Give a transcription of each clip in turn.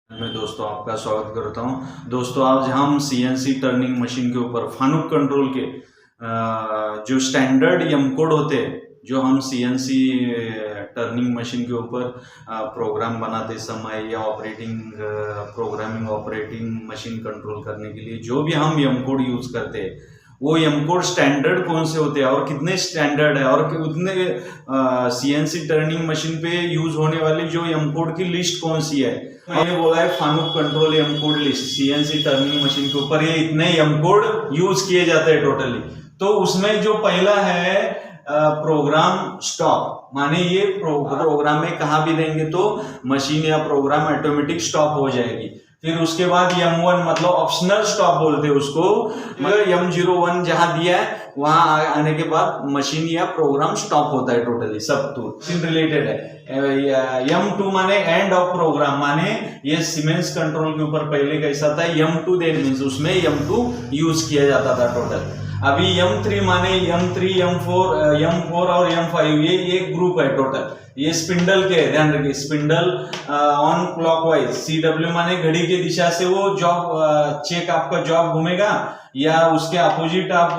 मैं दोस्तों आपका स्वागत करता हूं। दोस्तों आज हम सीएनसी टर्निंग मशीन के ऊपर फानुक कंट्रोल के जो स्टैंडर्ड एम कोड होते हैं, जो हम सीएनसी टर्निंग मशीन के ऊपर प्रोग्राम बनाते समय या प्रोग्रामिंग ऑपरेटिंग मशीन कंट्रोल करने के लिए जो भी हम एम कोड यूज करते हैं, वो एम कोड स्टैंडर्ड कौन से होते हैं और कितने स्टैंडर्ड है और उतने सीएनसी टर्निंग मशीन पे यूज होने वाली जो एम कोड की लिस्ट कौन सी है। मैंने बोला है Fanuc control M code list CNC turning machine के ऊपर ये इतने एम कोड यूज किए जाते हैं टोटली। तो उसमें जो पहला है प्रोग्राम स्टॉप, माने ये प्रोग्राम में कहाँ भी देंगे तो मशीन या प्रोग्राम ऑटोमेटिक स्टॉप हो जाएगी। फिर उसके बाद M1 मतलब ऑप्शनल स्टॉप बोलते हैं उसको, मगर M01 जहां दिया है वहां आने के बाद मशीन या प्रोग्राम स्टॉप होता है टोटली सब तो रिलेटेड है। M2 माने एंड ऑफ प्रोग्राम, माने ये सीमेंस कंट्रोल के ऊपर पहले कैसा था M2 देन मींस उसमें M2 यूज किया जाता था टोटल। अभी M3 माने M3 M4 और M5 ये एक ग्रुप है टोटल। ये स्पिंडल के ध्यान रखिए, स्पिंडल ऑन क्लॉकवाइज, CW माने घड़ी के दिशा से वो जॉब चेक आपका जॉब घूमेगा या उसके अपोजिट आप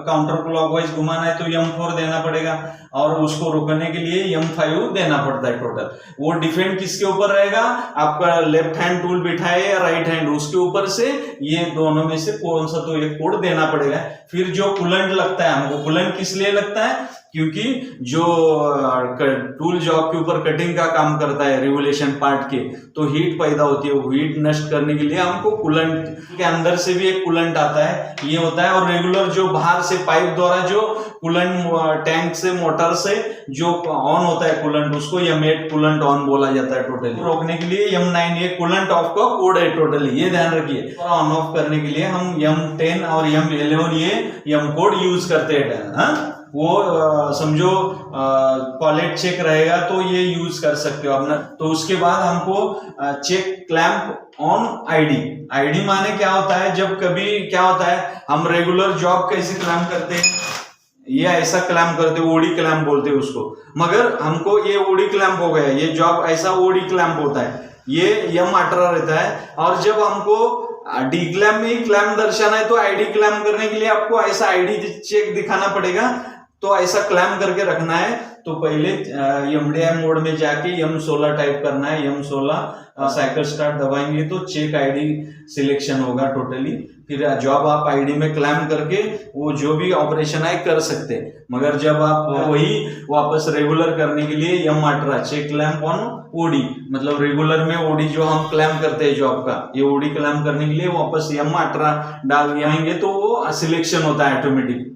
काउंटर क्लॉकवाइज घुमाना है तो M4 देना पड़ेगा और उसको रोकने के लिए M5 देना पड़ता है टोटल। वो डिपेंड किसके ऊपर रहेगा, आपका लेफ्ट हैंड टूल बिठाए या राइट हैंड, उसके ऊपर से ये दोनों में से कौन सा तो एक कोड देना पड़ेगा। फिर जो कूलेंट लगता है हमको, कूलेंट किस लिए लगता है, क्योंकि जो टूल जॉब के ऊपर कटिंग का काम करता है रिवोल्यूशन पार्ट के, तो हीट पैदा होती है, वो हीट नष्ट करने के लिए हमको कूलेंट के अंदर से भी एक कूलेंट आता है, ये होता है। और रेगुलर जो बाहर से पाइप द्वारा जो कूलेंट टैंक से मोटर से जो ऑन होता है कूलेंट, उसको M8 कूलेंट ऑन बोला जाता है टोटली। रोकने के लिए M9 ये कूलेंट ऑफ का कोड है टोटली, ये ध्यान रखिए। ऑन ऑफ करने के लिए हम M10 और M11 ये M कोड यूज करते हैं। वो समझो क्वालिटी चेक रहेगा तो ये यूज कर सकते हो अपना। तो उसके बाद हमको चेक क्लैंप ऑन आईडी माने क्या होता है, जब कभी क्या होता है हम रेगुलर जॉब कैसे क्लैंप करते हैं, ये ऐसा क्लैंप करते हैं, ओडी क्लैंप बोलते हैं उसको, मगर हमको ये ओडी क्लैंप हो गया, ये जॉब ऐसा ओडी क्लैंप होता है, ये M18 रहता है। और जब हमको डी क्लैंप में ही क्लैंप दर्शाना है तो आईडी क्लैंप करने के लिए आपको ऐसा आईडी चेक दिखाना पड़ेगा, तो ऐसा क्लैंप करके रखना है। तो पहले MDI मोड में जाके M16 टाइप करना है, M16 साइकिल स्टार्ट दबाएंगे तो चेक आईडी सिलेक्शन होगा टोटली। फिर जॉब आप आईडी में क्लैंप करके वो जो भी ऑपरेशन है कर सकते हैं, मगर जब आप वही वापस रेगुलर करने के लिए M18 check clamp on OD, मतलब रेगुलर में ओडी जो हम क्लैंप करते हैं जॉब का, ये ओडी क्लैंप करने के लिए वापस M18 डाल आएंगे तो वो सिलेक्शन होता है ऑटोमेटिक।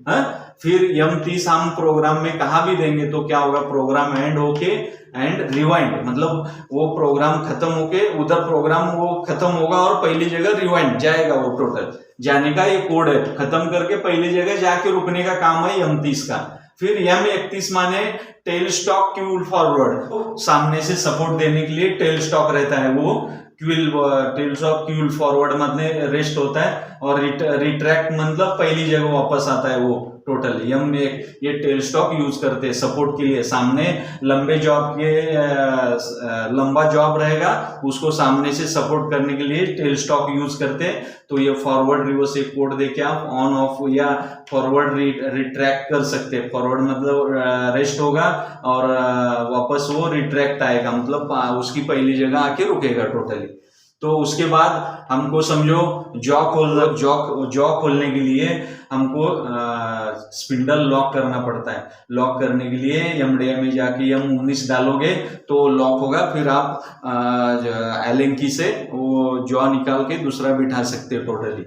फिर M30 हम प्रोग्राम में कहा भी देंगे तो क्या होगा, प्रोग्राम एंड होके एंड रिवाइंड, मतलब वो प्रोग्राम खत्म होके उधर प्रोग्राम वो खत्म होगा और पहली जगह रिवाइंड जाएगा, वो टोटल जाने का ये कोड है। खत्म करके पहली जगह जाके रुकने का काम है M30 का। फिर M31 माने टेल स्टॉक क्यूल फॉरवर्ड, सामने से सपोर्ट देने के लिए टेल स्टॉक रहता है, वो टेल स्टॉक क्यूल फॉरवर्ड मतलब रेस्ट होता है, और रिट्रैक्ट मतलब पहली जगह वापस आता है वो टोटल। ये टेल स्टॉक यूज करते हैं सपोर्ट के लिए, सामने लंबे जॉब के लंबा जॉब रहेगा उसको सामने से सपोर्ट करने के लिए टेल स्टॉक यूज करते हैं। तो ये फॉरवर्ड रिवर्स एक कोड देके आप ऑन ऑफ या फॉरवर्ड रिट्रैक्ट कर सकते हैं। फॉरवर्ड मतलब रेस्ट होगा और वापस वो रिट्रैक्ट आएगा, मतलब उसकी पहली जगह आके रुकेगा टोटली। तो उसके बाद हमको समझो जॉ खोलने के लिए हमको स्पिंडल लॉक करना पड़ता है। लॉक करने के लिए MDI में जाके M19 डालोगे तो लॉक होगा, फिर आप एलन की से वो जॉ निकाल के दूसरा बिठा सकते हो टोटली।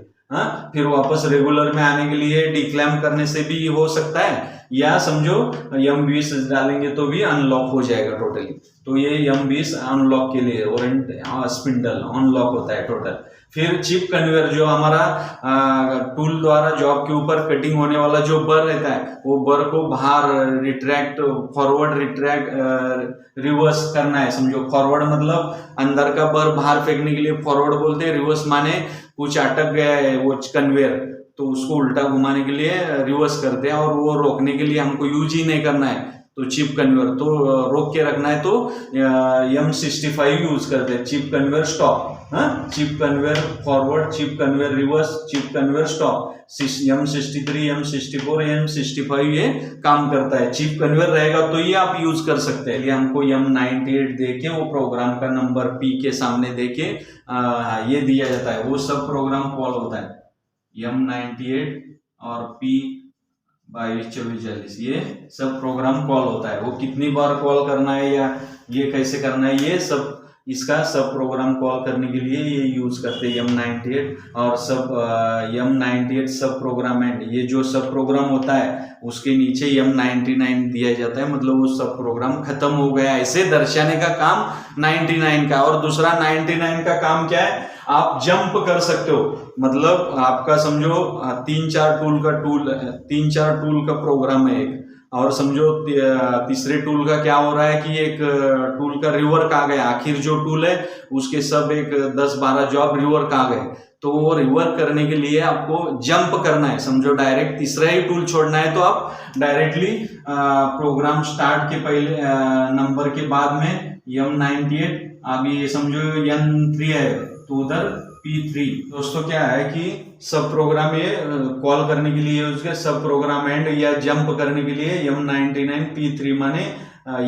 फिर वापस रेगुलर में आने के लिए डिक्लैम्प करने से भी हो सकता है, या समझो M20 डालेंगे तो भी अनलॉक हो जाएगा टोटली। तो ये M20 अनलॉक के लिए और स्पिंडल अनलॉक होता है टोटल। फिर चिप कन्वेयर जो हमारा टूल द्वारा जॉब के ऊपर कटिंग होने वाला जो बर रहता है, वो बर को बाहर रिट्रैक्ट फॉरवर्ड रिट्रैक्ट रिवर्स करना है। समझो फॉरवर्ड मतलब अंदर का बर बाहर फेंकने के लिए फॉरवर्ड बोलते हैं, रिवर्स माने कुछ अटक गया है वो कन्वेयर तो उसको उल्टा घुमाने के लिए रिवर्स करते हैं, और वो रोकने के लिए हमको यूज ही नहीं करना है, तो चिप कन्वेयर तो रोक के रखना है तो M65 यूज करते हैं, चिप कन्वेयर स्टॉप, हाँ, chip conveyor forward, chip conveyor reverse, chip conveyor stop, M63, M64, M65 ये काम करता है। चिप कन्वेयर रहेगा तो ये आप यूज कर सकते हैं। ये हमको M98 देके वो प्रोग्राम का नंबर P के सामने देके ये दिया जाता है, वो सब प्रोग्राम कॉल होता है। M98 और P 2244 ये सब प्रोग्राम कॉल होता है। वो कितनी बार कॉल करना है या ये कैसे करना है, ये सब इसका सब प्रोग्राम कॉल करने के लिए ये यूज करते हैं M98 और सब M98 सब प्रोग्राम एंड ये जो सब प्रोग्राम होता है उसके नीचे M99 दिया जाता है, मतलब वो सब प्रोग्राम खत्म हो गया, ऐसे दर्शाने का काम 99 का। और दूसरा 99 का काम क्या है, आप जंप कर सकते हो, मतलब आपका समझो 3-4 टूल का प्रोग्राम है एक, और समझो तीसरे टूल का क्या हो रहा है कि एक टूल का रिवर्क आ गया, आखिर जो टूल है उसके सब एक 10-12 जॉब रिवर्क आ गए, तो वो रिवर्क करने के लिए आपको जंप करना है, समझो डायरेक्ट तीसरा ही टूल छोड़ना है, तो आप डायरेक्टली प्रोग्राम स्टार्ट के पहले नंबर के बाद में M98 अभी ये समझो N3 है तो उधर P3। दोस्तों क्या है कि सब प्रोग्राम ये कॉल करने के लिए उसके सब प्रोग्राम एंड या जंप करने के लिए M99 P3 माने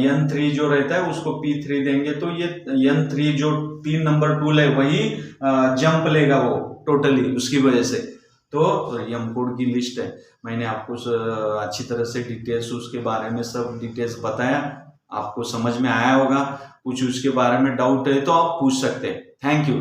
N3 जो रहता है उसको P3 देंगे, तो ये N3 जो 3 नंबर टूल है वही जंप लेगा वो टोटली उसकी वजह से। तो M कोड की लिस्ट है, मैंने आपको अच्छी तरह से डिटेल्स उसके बारे में सब डिटेल्स बताया, आपको समझ में आया होगा। कुछ उसके बारे में डाउट है तो आप पूछ सकते हैं। Thank you.